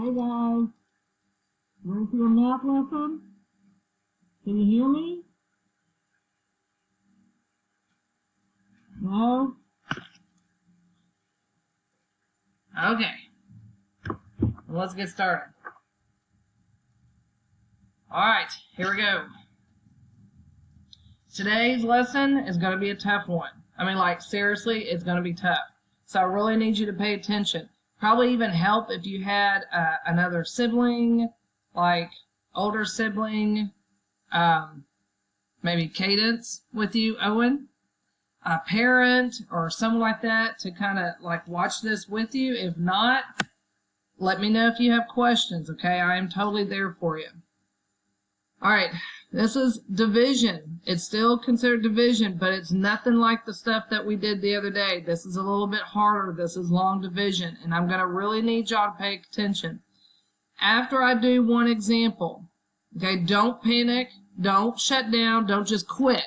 Hey guys, ready for your math lesson? Can you hear me? No? Okay, let's get started. Alright, here we go. Today's lesson is going to be a tough one. I mean, like, seriously, it's going to be tough. So I really need you to pay attention. Probably even help if you had another sibling, like older sibling, maybe Cadence with you, Owen, a parent or someone like that to kind of like watch this with you. If not, let me know if you have questions, okay? I am totally there for you. All right, this is division. It's still considered division, but it's nothing like the stuff that we did the other day. This is a little bit harder. This is long division, and I'm going to really need y'all to pay attention. After I do one example, okay, don't panic, don't shut down, don't just quit.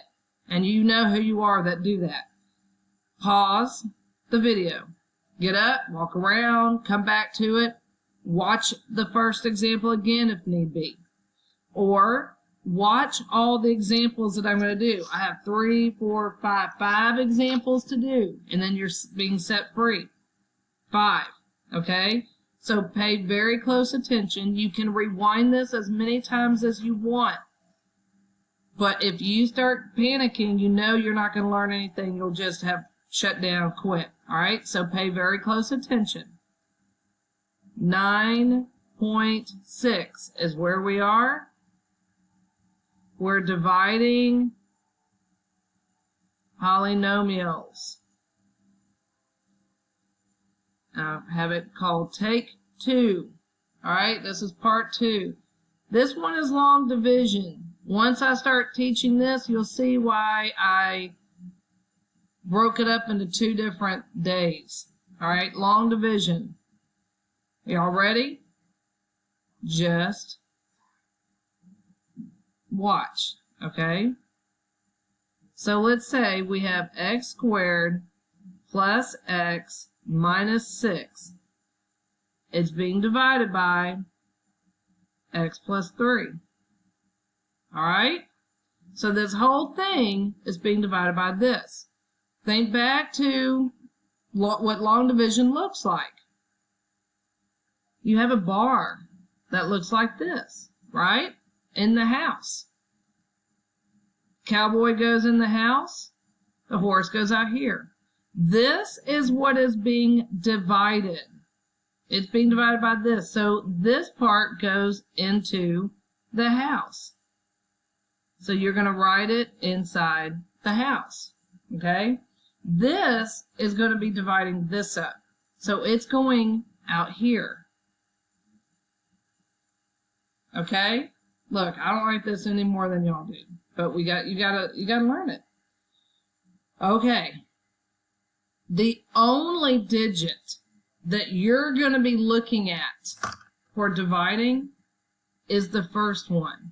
And you know who you are that do that. Pause the video. Get up, walk around, come back to it. Watch the first example again if need be. Or watch all the examples that I'm going to do. I have 5 examples to do, and then you're being set free. 5, okay? So pay very close attention. You can rewind this as many times as you want. But if you start panicking, you know you're not going to learn anything. You'll just have shut down, quit. All right? So pay very close attention. 9.6 is where we are. We're dividing polynomials. I have it called Take 2. All right, this is part 2. This one is long division. Once I start teaching this, you'll see why I broke it up into 2 different days. All right, long division. Y'all ready? Just watch, okay? So let's say we have x squared plus x minus 6. It's being divided by x plus 3. All right? So this whole thing is being divided by this. Think back to what long division looks like. You have a bar that looks like this, right? In the house. Cowboy goes in the house. The horse goes out here. This is what is being divided. It's being divided by this. So this part goes into the house. So you're going to write it inside the house. Okay? This is going to be dividing this up. So it's going out here. Okay? Look, I don't like this any more than y'all do. But you gotta learn it. Okay. The only digit that you're going to be looking at for dividing is the first one,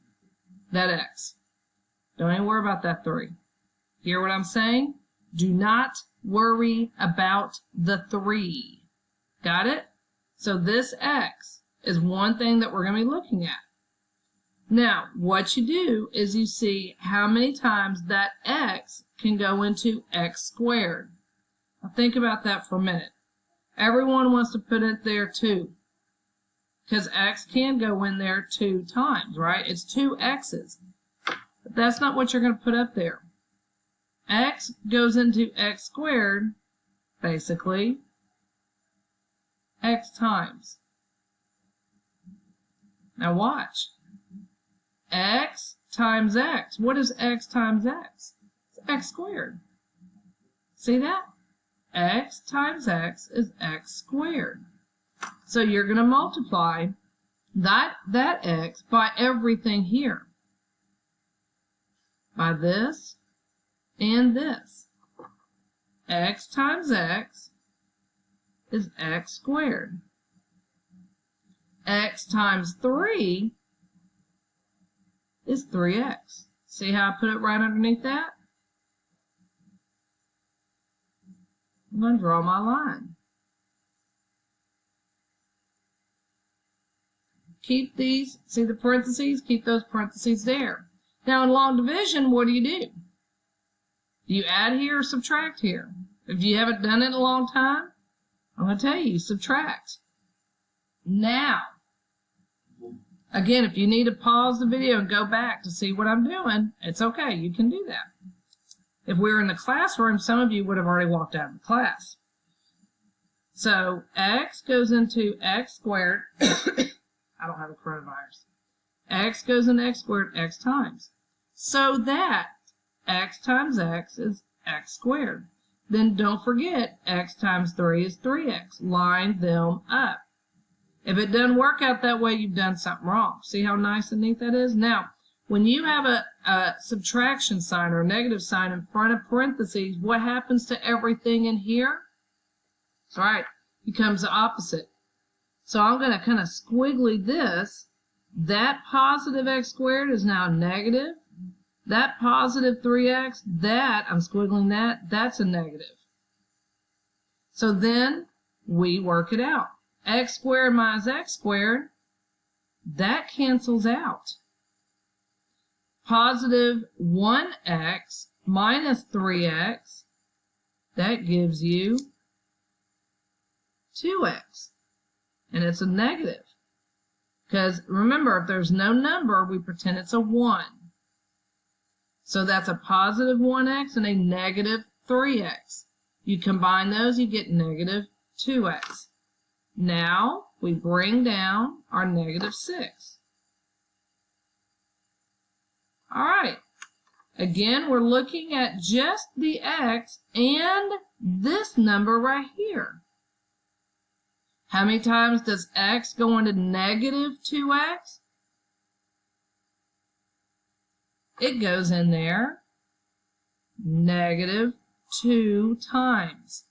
that x. Don't even worry about that 3. Hear what I'm saying? Do not worry about the 3. Got it? So this x is one thing that we're going to be looking at. Now, what you do is you see how many times that x can go into x squared. Now think about that for a minute. Everyone wants to put it there too, because x can go in there 2 times, right? It's 2 x's. But that's not what you're going to put up there. X goes into x squared, basically, x times. Now watch. X times x. What is x times x? It's x squared. See that? X times x is x squared. So you're going to multiply that x by everything here. By this and this. X times x is x squared. X times 3 is 3x. See how I put it right underneath that? I'm going to draw my line. keep these, see the parentheses? Keep those parentheses there. Now in long division, what do? Do you add here or subtract here? If you haven't done it in a long time, I'm going to tell you, subtract. Now, again, if you need to pause the video and go back to see what I'm doing, it's okay. You can do that. If we were in the classroom, some of you would have already walked out of the class. So x goes into x squared. I don't have a coronavirus. X goes into x squared x times. So that x times x is x squared. Then don't forget, x times 3 is 3x. Line them up. If it doesn't work out that way, you've done something wrong. See how nice and neat that is? Now, when you have a subtraction sign or a negative sign in front of parentheses, what happens to everything in here? That's right, becomes the opposite. So I'm going to kind of squiggly this. That positive x squared is now negative. That positive 3x, I'm squiggling that, that's a negative. So then we work it out. X squared minus x squared, that cancels out. Positive 1x minus 3x, that gives you 2x. And it's a negative. Because remember, if there's no number, we pretend it's a 1. So that's a positive 1x and a negative 3x. You combine those, you get negative 2x. Now we bring down our negative 6. All right. Again, we're looking at just the x and this number right here. How many times does x go into negative 2x? It goes in there negative 2 times.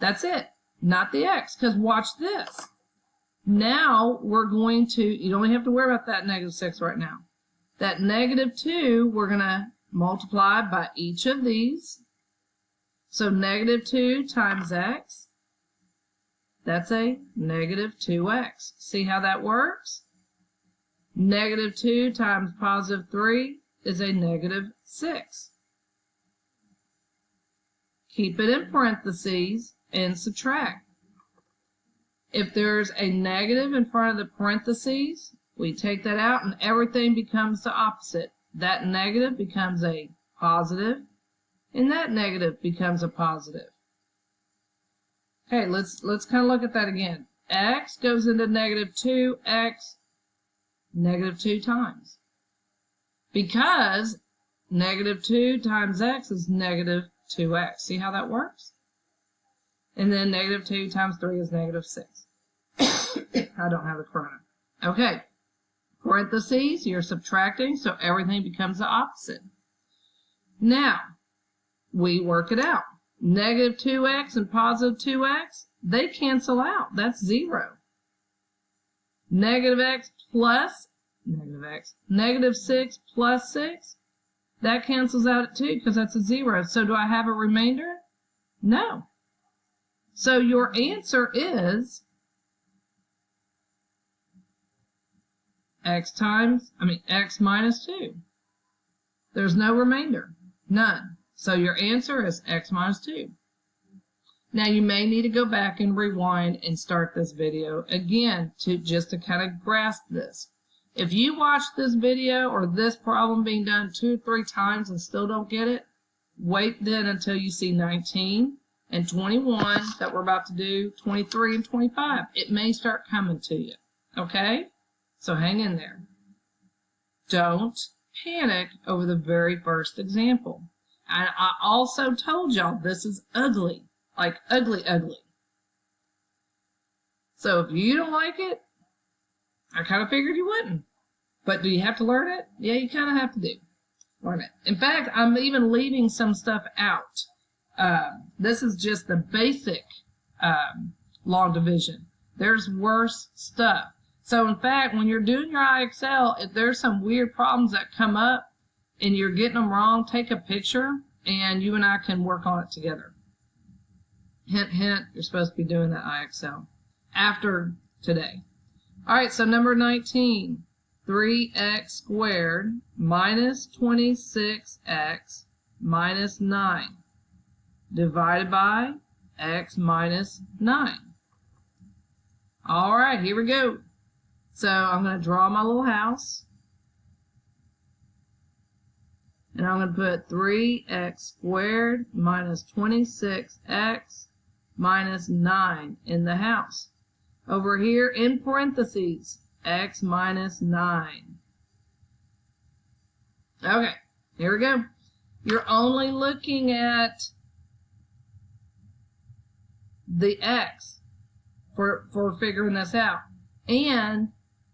That's it, not the x, because watch this. Now we're going to, you don't have to worry about that negative 6 right now. That negative 2, we're going to multiply by each of these. So negative 2 times x, that's a negative 2x. See how that works? Negative 2 times positive 3 is a negative 6. Keep it in parentheses and subtract. If there's a negative in front of the parentheses, we take that out and everything becomes the opposite. That negative becomes a positive, and that negative becomes a positive. Okay, let's kind of look at that again. X goes into negative 2x, negative 2 times. Because negative 2 times x is negative 2x. See how that works? And then negative 2 times 3 is negative 6. I don't have a corona. Okay. Parentheses, you're subtracting, so everything becomes the opposite. Now, we work it out. Negative 2x and positive 2x, they cancel out. That's 0. Negative x plus negative x. Negative 6 plus 6, that cancels out at 2 because that's a 0. So do I have a remainder? No. So your answer is x minus 2. There's no remainder. None. So your answer is x minus 2. Now you may need to go back and rewind and start this video again just to kind of grasp this. If you watch this video or this problem being done 2 or 3 times and still don't get it, wait then until you see 19 and 21 that we're about to do, 23 and 25. It may start coming to you. Okay? So hang in there. Don't panic over the very first example. And I also told y'all this is ugly. Like ugly, ugly. So if you don't like it, I kind of figured you wouldn't. But do you have to learn it? Yeah, you kind of have to learn it. In fact, I'm even leaving some stuff out. This is just the basic long division. There's worse stuff. So in fact, when you're doing your IXL, if there's some weird problems that come up and you're getting them wrong, take a picture and you and I can work on it together. Hint, hint, you're supposed to be doing that IXL after today. All right, so number 19, 3x squared minus 26x minus 9 divided by x minus 9. All right, here we go. So I'm going to draw my little house. And I'm going to put 3x squared minus 26x minus 9 in the house. Over here in parentheses, x minus 9. Okay, here we go. You're only looking at the x for figuring this out. And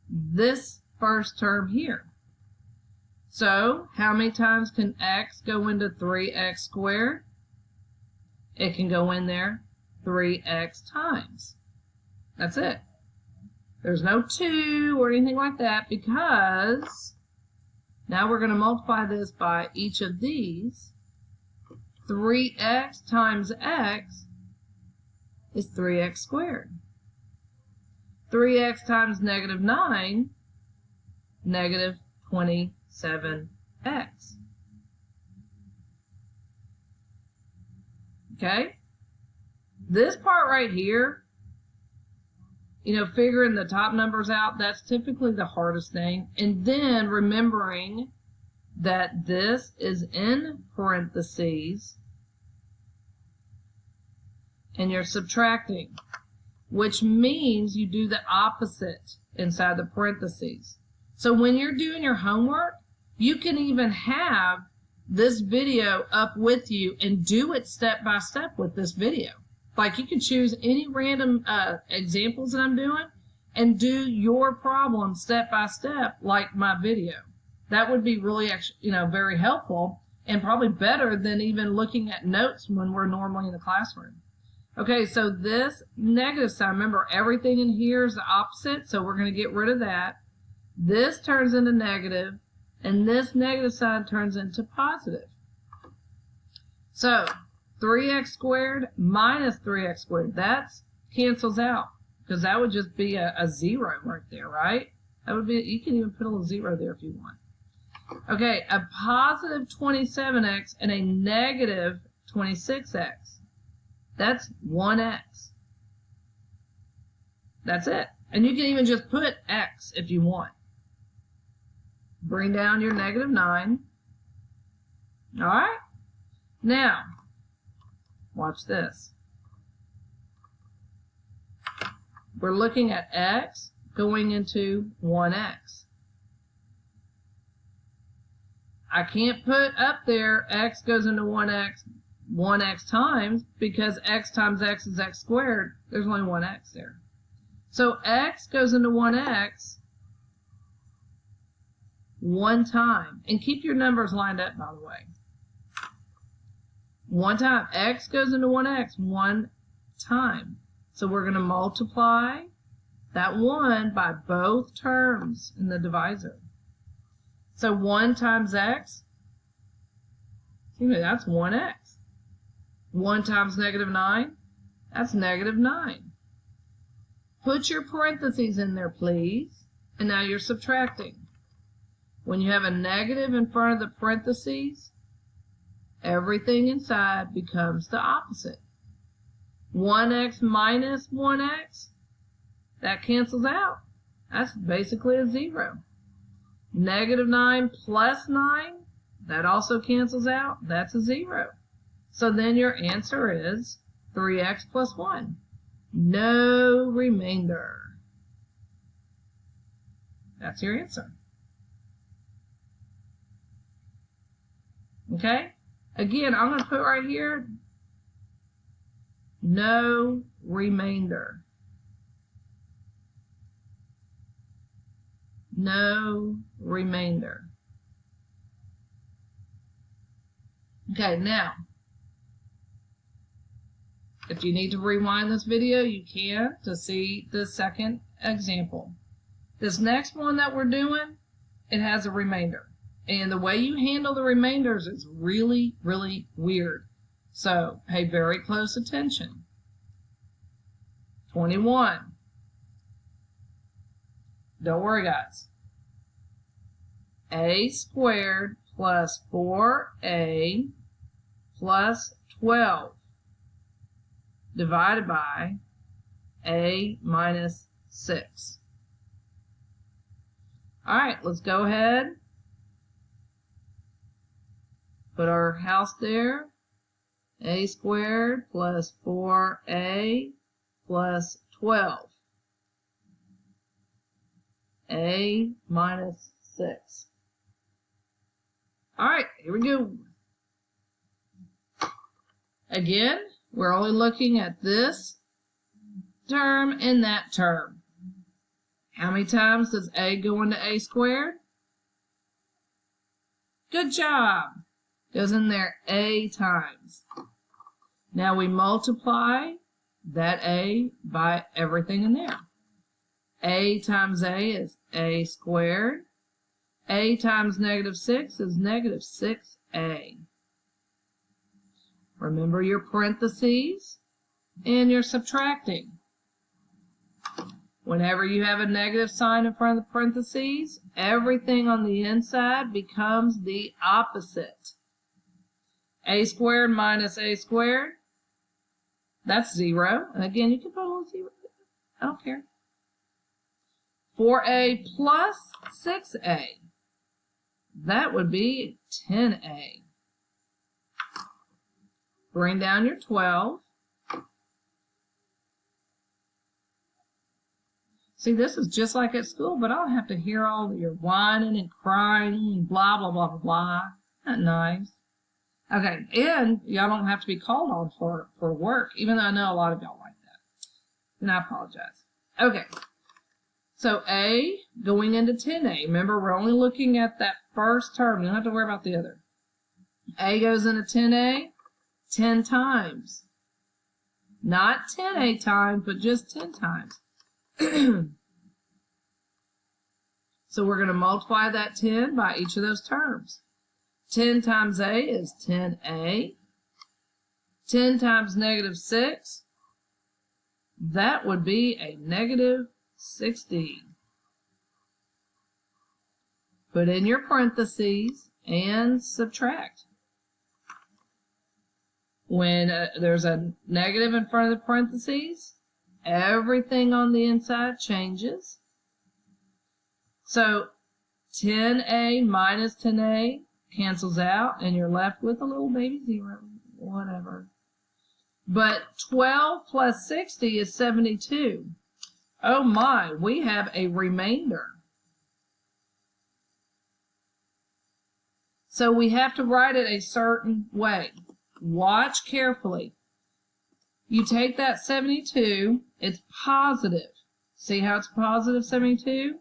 this first term here. So, how many times can x go into 3x squared? It can go in there 3x times. That's it. There's no 2 or anything like that because now we're going to multiply this by each of these. 3x times x is 3x squared. 3x times negative 9, negative 27x. Okay? This part right here, you know, figuring the top numbers out, that's typically the hardest thing. And then remembering that this is in parentheses and you're subtracting, which means you do the opposite inside the parentheses. So when you're doing your homework, you can even have this video up with you and do it step by step with this video. Like you can choose any random examples that I'm doing and do your problem step by step like my video. That would be really, very helpful and probably better than even looking at notes when we're normally in the classroom. Okay, so this negative sign, remember everything in here is the opposite, so we're going to get rid of that. This turns into negative, and this negative sign turns into positive. So 3x squared minus 3x squared, that cancels out because that would just be a 0 right there, right? That would be, you can even put a little 0 there if you want. Okay, a positive 27x and a negative 26x. That's 1x. That's it. And you can even just put x if you want. Bring down your negative 9. All right? Now, watch this. We're looking at x going into 1x. I can't put up there x goes into 1x times because x times x is x squared. There's only 1x there. So x goes into 1x one time. And keep your numbers lined up, by the way. One time. X goes into 1x one time. So we're going to multiply that 1 by both terms in the divisor. So 1 times x, that's 1x. 1 times negative 9, that's negative 9. Put your parentheses in there, please. And now you're subtracting. When you have a negative in front of the parentheses, everything inside becomes the opposite. 1x minus 1x, that cancels out. That's basically a 0. Negative 9 plus 9, that also cancels out. That's a 0. So then your answer is 3x plus 1. No remainder. That's your answer. Okay? Again, I'm going to put right here, no remainder. No remainder. Okay, now, if you need to rewind this video, you can to see the second example. This next one that we're doing, it has a remainder. And the way you handle the remainders is really, really weird. So pay very close attention. 21. Don't worry, guys. A squared plus 4a plus 12 divided by a minus 6. All right, let's go ahead. Put our house there. A squared plus 4a plus 12. A minus 6. All right, here we go. Again, we're only looking at this term and that term. How many times does a go into a squared? Good job. Goes in there a times. Now we multiply that a by everything in there. A times a is a squared. A times negative 6 is negative 6a. Remember your parentheses and your subtracting. Whenever you have a negative sign in front of the parentheses, everything on the inside becomes the opposite. A squared minus a squared, that's 0. And again, you can put a little 0. I don't care. 4a plus 6a, that would be 10a. Bring down your 12. See, this is just like at school, but I don't have to hear all your whining and crying and blah, blah, blah, blah, blah. Isn't that nice? Okay, and y'all don't have to be called on for work, even though I know a lot of y'all like that. And I apologize. Okay, so a going into 10a. Remember, we're only looking at that first term. You don't have to worry about the other. A goes into 10a 10 times. Not 10a times, but just 10 times. So we're going to multiply that 10 by each of those terms. 10 times a is 10a. 10 times negative 6, that would be a negative 16. Put in your parentheses and subtract. When there's a negative in front of the parentheses, everything on the inside changes. So 10a minus 10a cancels out, and you're left with a little baby 0, whatever. But 12 plus 60 is 72. Oh my, we have a remainder. So we have to write it a certain way. Watch carefully. You take that 72, it's positive. See how it's positive 72?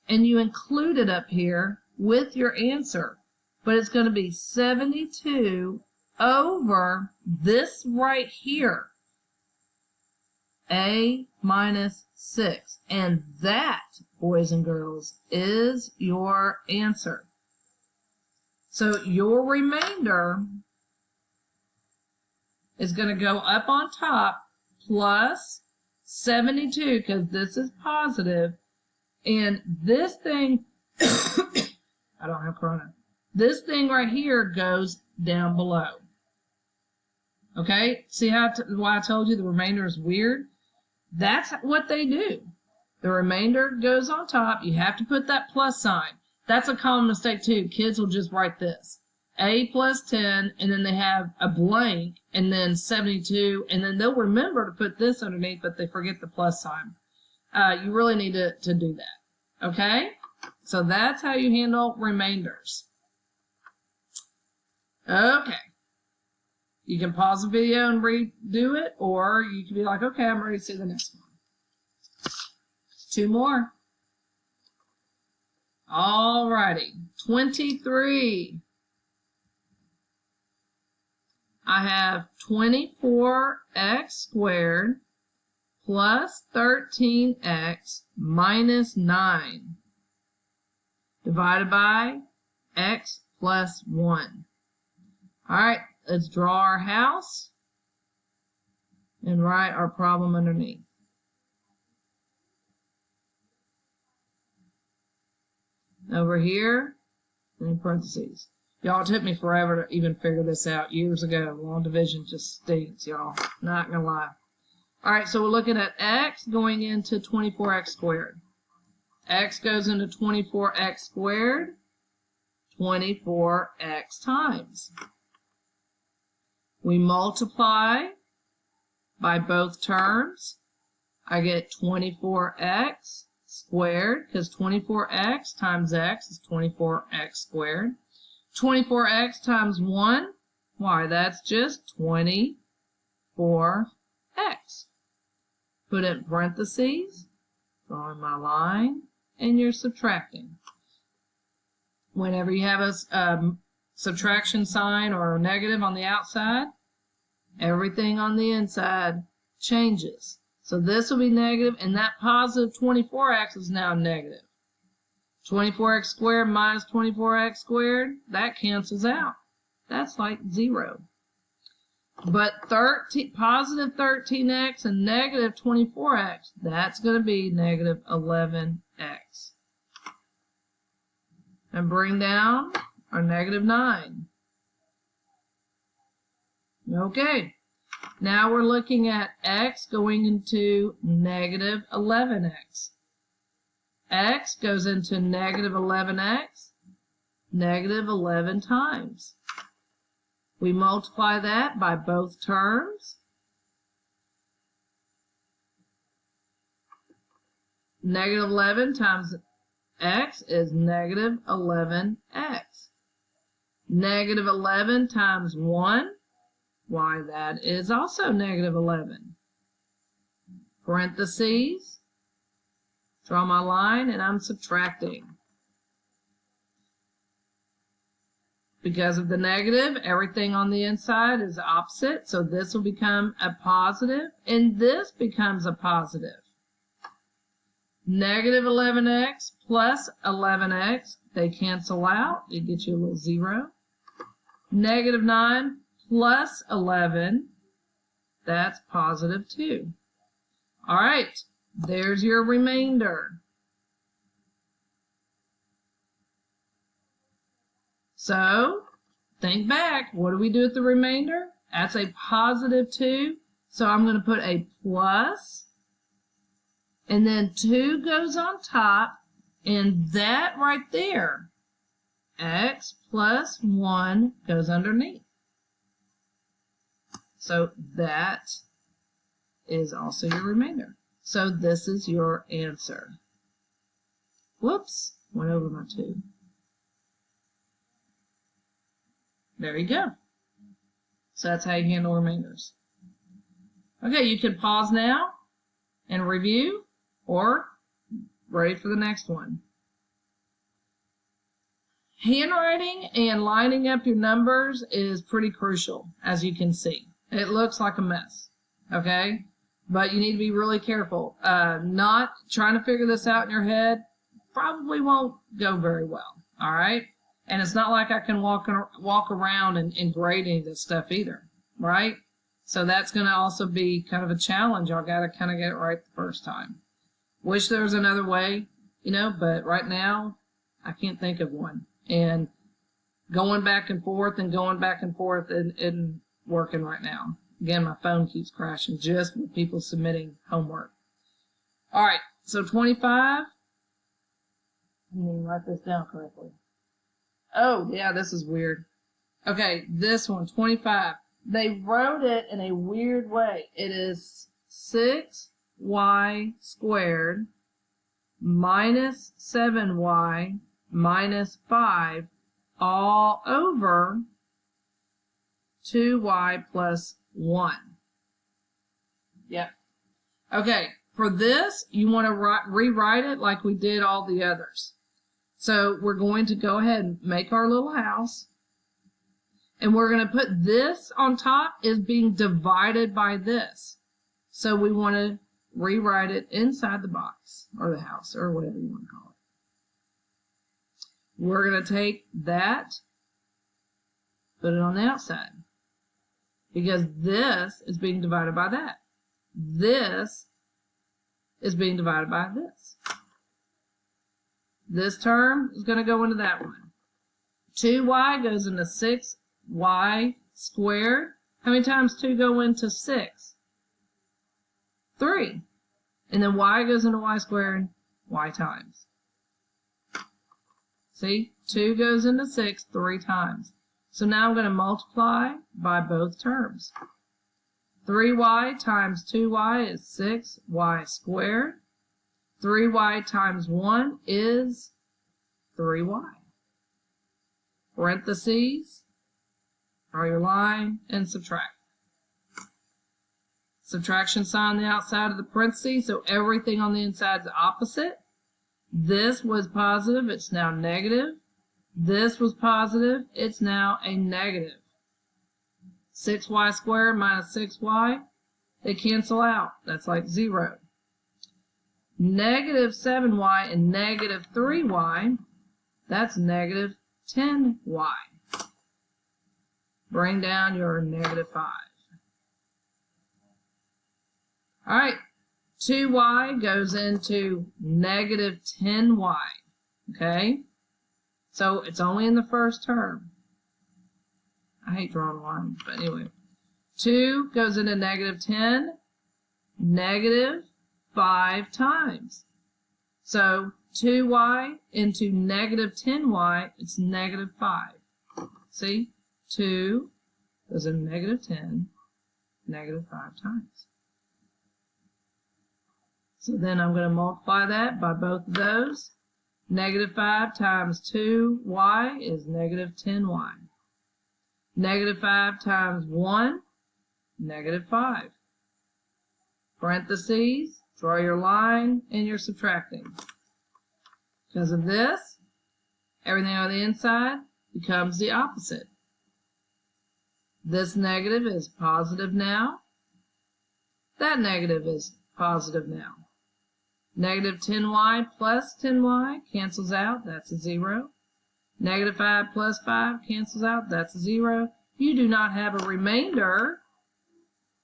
And you include it up here with your answer. But it's going to be 72 over this right here. A minus 6. And that, boys and girls, is your answer. So your remainder is going to go up on top plus 72 because this is positive. And this thing, I don't have corona. This thing right here goes down below. Okay? See how why I told you the remainder is weird? That's what they do. The remainder goes on top. You have to put that plus sign. That's a common mistake too. Kids will just write this. A plus 10, and then they have a blank, and then 72, and then they'll remember to put this underneath, but they forget the plus sign. You really need to do that. Okay? So that's how you handle remainders. Okay. You can pause the video and redo it, or you can be like, okay, I'm ready to see the next one. 2 more. Alrighty. 23. I have 24x squared plus 13x minus 9 divided by x plus 1. All right, let's draw our house and write our problem underneath. over here, and in parentheses. Y'all, it took me forever to even figure this out years ago. Long division just stinks, y'all. Not gonna lie. All right, so we're looking at x going into 24x squared. X goes into 24x squared, 24x times. We multiply by both terms. I get 24x squared, because 24x times x is 24x squared. 24x times 1, why, that's just 24x. Put it in parentheses, drawing my line, and you're subtracting. Whenever you have a subtraction sign or a negative on the outside, everything on the inside changes. So this will be negative, and that positive 24x is now negative. 24x squared minus 24x squared, that cancels out. That's like 0. But positive 13x and negative 24x, that's going to be negative 11x. And bring down our negative 9. Okay. Now we're looking at x going into negative 11x. X goes into negative 11x, negative 11 times. We multiply that by both terms. Negative 11 times x is negative 11x. Negative 11 times 1, why, that is also negative 11. Parentheses, draw my line, and I'm subtracting. Because of the negative, everything on the inside is opposite, so this will become a positive, and this becomes a positive. Negative 11x plus 11x, they cancel out. It gets you a little 0. Negative 9 plus 11, that's positive 2. All right, there's your remainder. So, think back. What do we do with the remainder? That's a positive 2. So I'm going to put a plus, and then 2 goes on top, and that right there, x plus 1, goes underneath. So that is also your remainder. So this is your answer. Whoops, went over my 2. There you go. So that's how you handle remainders. Okay, you can pause now and review, or ready for the next one. Handwriting and lining up your numbers is pretty crucial, as you can see. It looks like a mess, okay? But you need to be really careful. Not trying to figure this out in your head probably won't go very well, all right? And it's not like I can walk around and grade any of this stuff either, right? So that's going to also be kind of a challenge. Y'all got to kind of get it right the first time. Wish there was another way, you know, but right now I can't think of one. And going back and forth isn't working right now. Again, my phone keeps crashing just with people submitting homework. All right, so 25. Let me write this down correctly. Oh, yeah, this is weird. Okay, this one, 25. They wrote it in a weird way. It is 6y squared minus 7y minus 5 all over 2y plus 1. Yep. Okay, for this, you want to rewrite it like we did all the others. So we're going to go ahead and make our little house. And we're going to put this on top is being divided by this. So we want to rewrite it inside the box or the house or whatever you want to call it. We're going to take that, put it on the outside. Because this is being divided by that. This is being divided by this. This term is going to go into that one. 2y goes into 6y squared. How many times 2 go into 6? 3. And then y goes into y squared, y times. See? 2 goes into 6 3 times. So now I'm going to multiply by both terms. 3y times 2y is 6y squared. 3y times 1 is 3y. Parentheses, draw your line, and subtract. Subtraction sign on the outside of the parentheses, so everything on the inside is opposite. This was positive, it's now negative. This was positive, it's now a negative. 6y squared minus 6y, they cancel out. That's like 0. Negative 7y and negative 3y, that's negative 10y. Bring down your negative 5. All right, 2y goes into negative 10y, okay? So it's only in the first term. I hate drawing lines, but anyway. 2 goes into negative 10, negative 5 times. So 2y into negative 10y, it's negative 5. See? 2 goes into negative 10, negative 5 times. So then I'm going to multiply that by both of those. Negative 5 times 2y is negative 10y. Negative 5 times 1, negative 5. Parentheses, draw your line, and you're subtracting. Because of this, everything on the inside becomes the opposite. This negative is positive now. That negative is positive now. Negative 10y plus 10y cancels out. That's a 0. Negative 5 plus 5 cancels out. That's a 0. You do not have a remainder.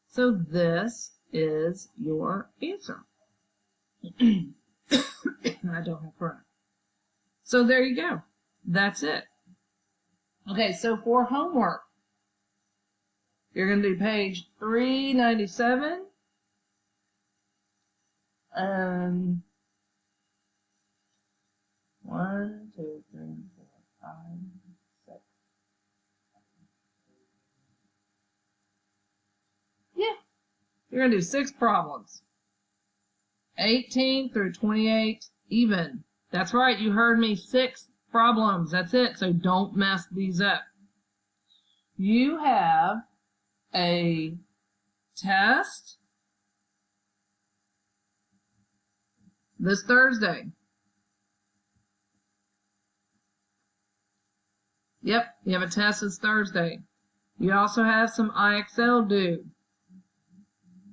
So this is your answer. I don't have front. So there you go. That's it. Okay, so for homework, you're going to do page 397. 1, 2, 3, 4, 5, 6. Yeah, you're going to do 6 problems. 18 through 28 even. That's right, you heard me, 6 problems. That's it, so don't mess these up. You have a test this Thursday. Yep, you have a test this Thursday. You also have some IXL due.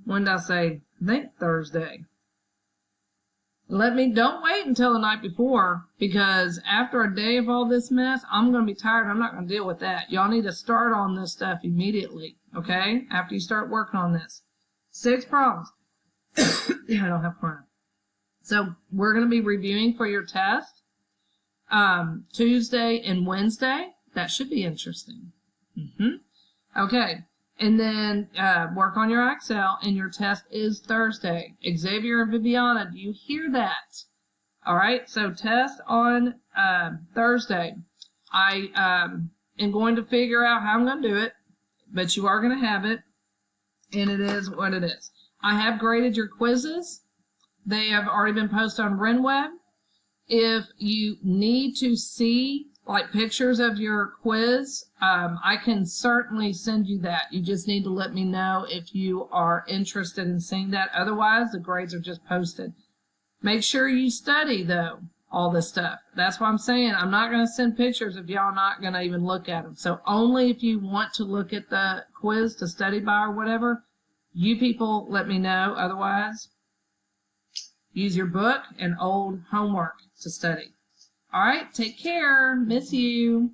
When did I say? I think Thursday. Don't wait until the night before, because after a day of all this mess, I'm going to be tired. I'm not going to deal with that. Y'all need to start on this stuff immediately, okay? After you start working on this. 6 problems. I don't have time. So we're going to be reviewing for your test Tuesday and Wednesday. That should be interesting. Okay. And then work on your Excel, and your test is Thursday. Xavier and Viviana, do you hear that? All right, so test on Thursday. I am going to figure out how I'm going to do it, but you are going to have it, and it is what it is. I have graded your quizzes. They have already been posted on RenWeb. If you need to see like pictures of your quiz, I can certainly send you that. You just need to let me know if you are interested in seeing that. Otherwise, the grades are just posted. Make sure you study, though, all this stuff. That's why I'm saying I'm not going to send pictures if y'all not going to even look at them. So only if you want to look at the quiz to study by or whatever, you people let me know. Otherwise, use your book and old homework to study. All right, take care. Miss you.